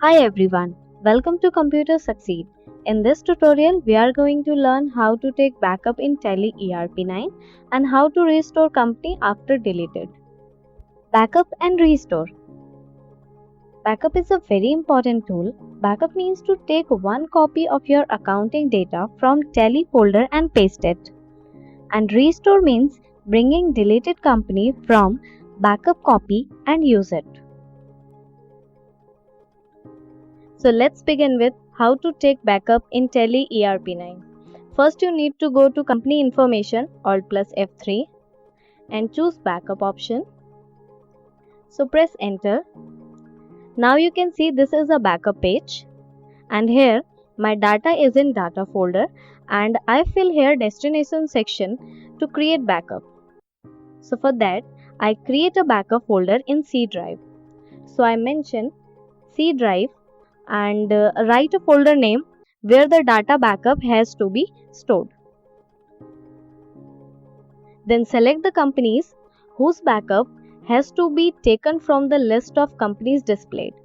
Hi everyone, welcome to Computer Succeed. In this tutorial, we are going to learn how to take backup in Tele ERP9 and how to restore company after deleted. Backup and restore. Backup is a very important tool. Backup means to take one copy of your accounting data from Tele folder and paste it. And restore means bringing deleted company from backup copy and use it. So let's begin with how to take backup in Tele ERP9. First you need to go to company information, Alt plus F3 and choose backup option. So press enter. Now you can see this is a backup page and here my data is in data folder and I fill here destination section to create backup. So for that I create a backup folder in C drive. So I mention C drive and write a folder name where the data backup has to be stored. Then select the companies whose backup has to be taken from the list of companies displayed.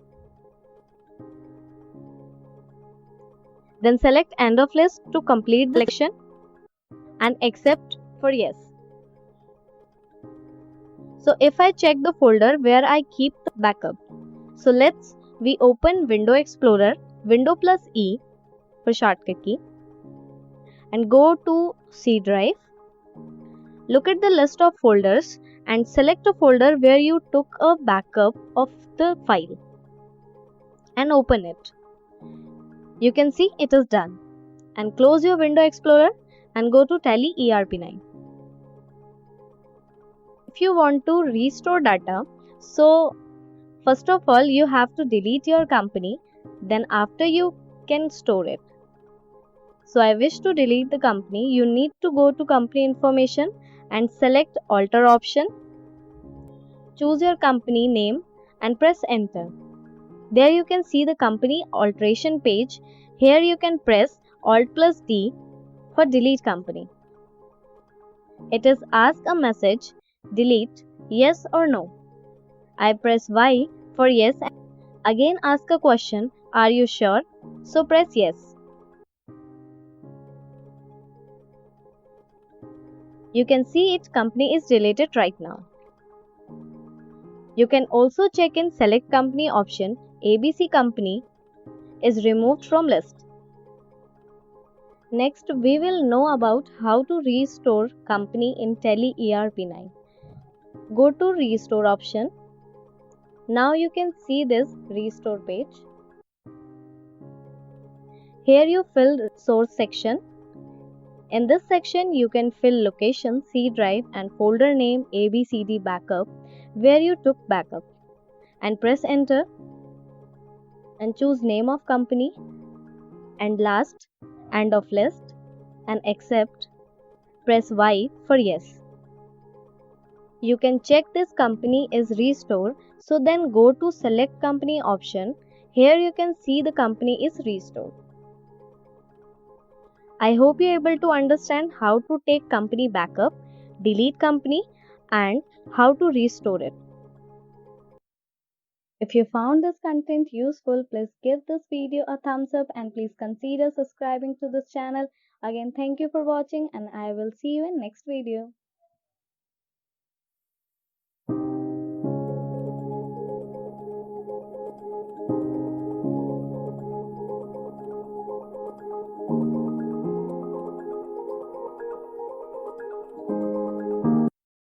Then select end of list to complete the selection and accept for yes. So if I check the folder where I keep the backup, so we open Window Explorer, Window plus E for shortcut key and go to C drive. Look at the list of folders and select a folder where you took a backup of the file and open it. You can see it is done. And close your Window Explorer and go to Tele ERP9. If you want to restore data, so first of all you have to delete your company, then after you can store it. So I wish to delete the company, you need to go to company information and select alter option. Choose your company name and press enter. There you can see the company alteration page. Here you can press Alt plus D for delete company. It is ask a message, delete, yes or no. I press Y for yes. Again ask a question, are you sure? So press yes. You can see it company is deleted right now. You can also check in select company option, ABC company is removed from list. Next, we will know about how to restore company in Tele ERP9. Go to restore option. Now you can see this restore page. Here you fill source section. In this section, you can fill location, C drive and folder name ABCD backup where you took backup and press enter and choose name of company and last end of list and accept. Press Y for yes. You can check this company is restored, so then go to select company option. Here you can see the company is restored. I hope you are able to understand how to take company backup, delete company and how to restore it. If you found this content useful, please give this video a thumbs up and please consider subscribing to this channel. Again, thank you for watching and I will see you in next video.